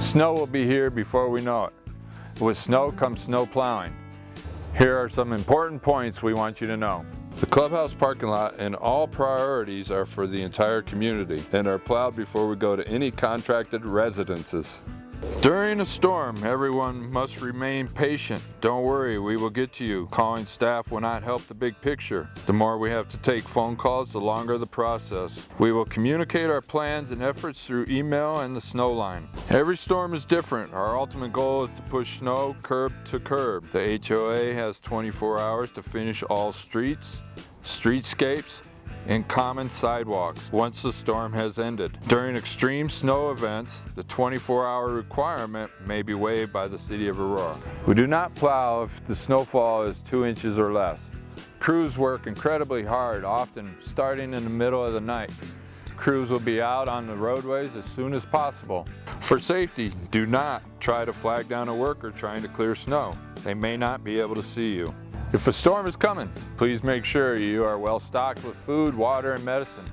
Snow will be here before we know it. With snow comes snow plowing. Here are some important points we want you to know. The clubhouse parking lot and all priorities are for the entire community and are plowed before we go to any contracted residences. During a storm, everyone must remain patient. Don't worry, we will get to you. Calling staff will not help the big picture. The more we have to take phone calls, the longer the process. We will communicate our plans and efforts through email and the snow line. Every storm is different. Our ultimate goal is to push snow curb to curb. The HOA has 24 hours to finish all streets, streetscapes, and common sidewalks once the storm has ended. During extreme snow events, the 24-hour requirement may be waived by the City of Aurora. We do not plow if the snowfall is 2 inches or less. Crews work incredibly hard, often starting in the middle of the night. Crews will be out on the roadways as soon as possible. For safety, do not try to flag down a worker trying to clear snow. They may not be able to see you. If a storm is coming, please make sure you are well stocked with food, water, and medicine.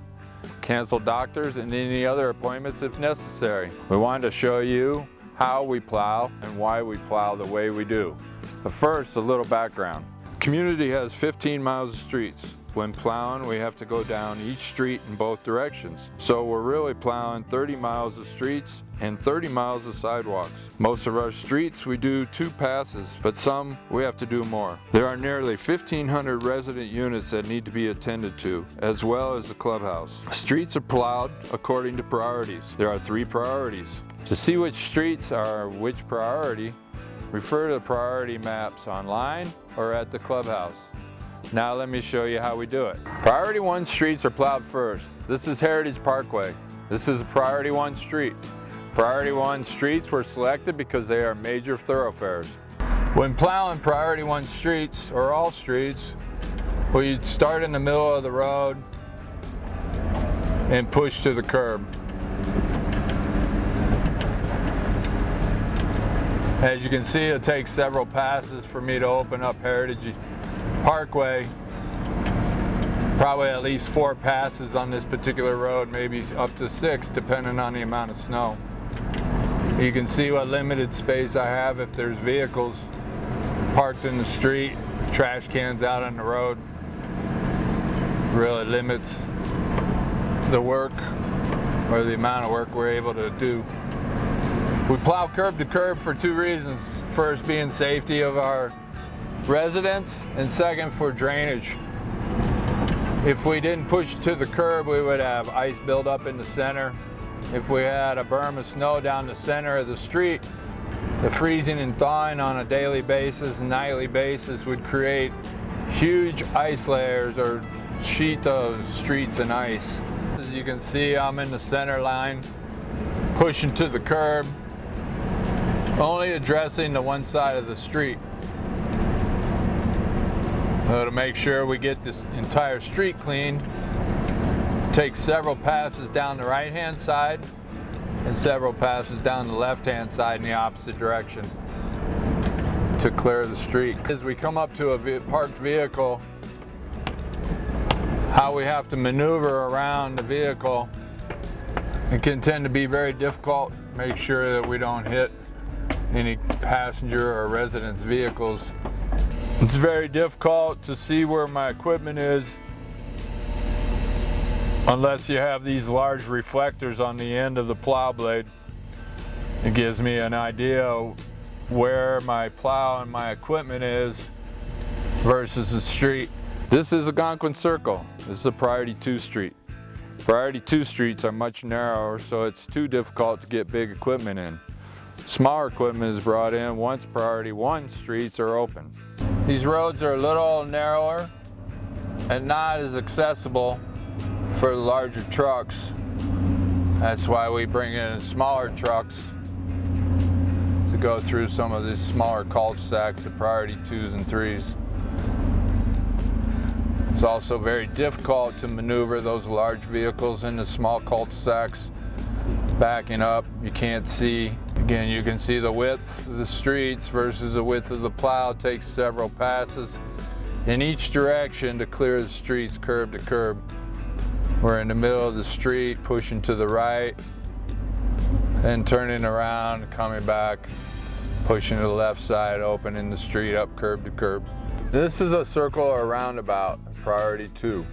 Cancel doctors and any other appointments if necessary. We wanted to show you how we plow and why we plow the way we do. But first, a little background. The community has 15 miles of streets. When plowing, we have to go down each street in both directions. So we're really plowing 30 miles of streets and 30 miles of sidewalks. Most of our streets we do 2 passes, but some we have to do more. There are nearly 1,500 resident units that need to be attended to, as well as the clubhouse. Streets are plowed according to priorities. There are 3 priorities. To see which streets are which priority, refer to the priority maps online or at the clubhouse. Now let me show you how we do it. Priority 1 streets are plowed first. This is Heritage Parkway. This is a Priority 1 street. Priority 1 streets were selected because they are major thoroughfares. When plowing Priority 1 streets, or all streets, we start in the middle of the road and push to the curb. As you can see, it takes several passes for me to open up Heritage Parkway. Probably at least 4 passes on this particular road, maybe up to 6 depending on the amount of snow. You can see what limited space I have if there's vehicles parked in the street, trash cans out on the road. Really limits the work or the amount of work we're able to do. We plow curb to curb for 2 reasons. First being safety of our residents, and second for drainage. If we didn't push to the curb, we would have ice build up in the center. If we had a berm of snow down the center of the street, the freezing and thawing on a daily basis and nightly basis would create huge ice layers or sheet of streets and ice. As you can see, I'm in the center line, pushing to the curb, only addressing the one side of the street. To make sure we get this entire street cleaned, take several passes down the right-hand side and several passes down the left-hand side in the opposite direction to clear the street. As we come up to a parked vehicle, how we have to maneuver around the vehicle, it can tend to be very difficult. Make sure that we don't hit any passenger or residents' vehicles. It's very difficult to see where my equipment is unless you have these large reflectors on the end of the plow blade. It gives me an idea of where my plow and my equipment is versus the street. This is Algonquin Circle. This is a Priority 2 street. Priority 2 streets are much narrower, so it's too difficult to get big equipment in. Smaller equipment is brought in once Priority 1 streets are open. These roads are a little narrower and not as accessible for the larger trucks. That's why we bring in smaller trucks to go through some of these smaller cul-de-sacs of Priority 2s and 3s. It's also very difficult to maneuver those large vehicles into small cul-de-sacs. Backing up, you can't see. Again, you can see the width of the streets versus the width of the plow. It takes several passes in each direction to clear the streets curb to curb. We're in the middle of the street, pushing to the right, Then turning around, coming back, pushing to the left side, opening the street up curb to curb. This is a circle or roundabout, priority 2.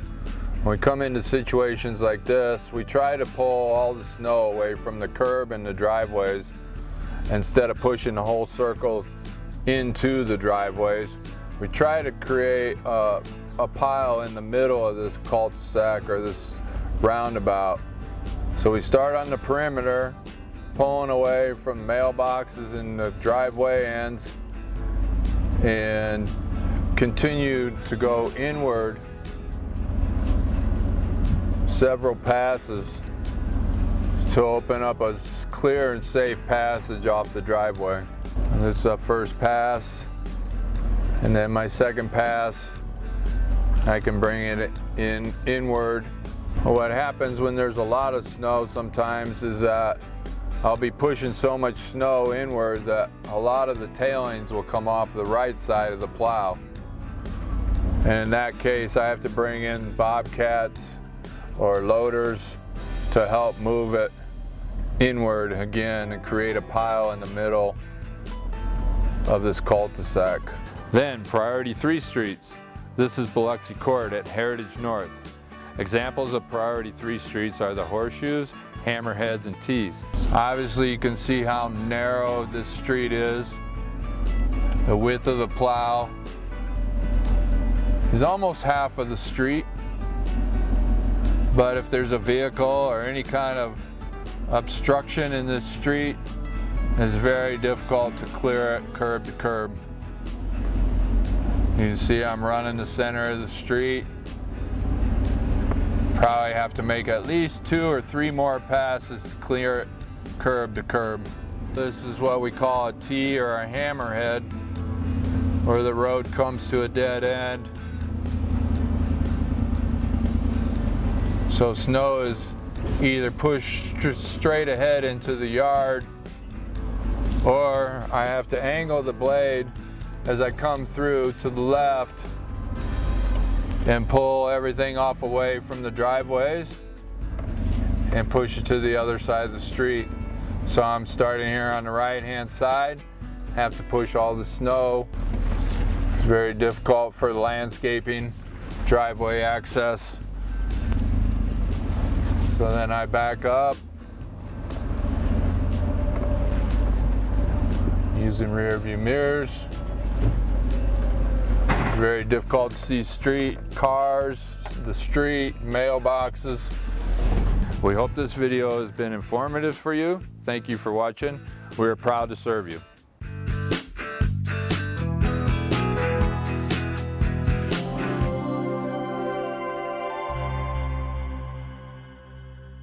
When we come into situations like this, we try to pull all the snow away from the curb and the driveways instead of pushing the whole circle into the driveways. We try to create a pile in the middle of this cul-de-sac or this roundabout. So we start on the perimeter, pulling away from mailboxes and the driveway ends, and continue to go inward several passes to open up a clear and safe passage off the driveway. And this is a first pass, and then my second pass, I can bring it inward. What happens when there's a lot of snow sometimes is that I'll be pushing so much snow inward that a lot of the tailings will come off the right side of the plow. And in that case, I have to bring in bobcats or loaders to help move it inward again and create a pile in the middle of this cul-de-sac. Then priority 3 streets. This is Biloxi Court at Heritage North. Examples of priority 3 streets are the horseshoes, hammerheads, and T's. Obviously you can see how narrow this street is. The width of the plow is almost half of the street. But if there's a vehicle or any kind of obstruction in this street, it's very difficult to clear it curb to curb. You can see I'm running the center of the street. Probably have to make at least 2 or 3 more passes to clear it curb to curb. This is what we call a T or a hammerhead, where the road comes to a dead end. So snow is either pushed straight ahead into the yard, or I have to angle the blade as I come through to the left and pull everything off away from the driveways and push it to the other side of the street. So I'm starting here on the right hand side, have to push all the snow. It's very difficult for the landscaping, driveway access. So then I back up using rear view mirrors. Very difficult to see street, cars, the street, mailboxes. We hope this video has been informative for you. Thank you for watching. We are proud to serve you.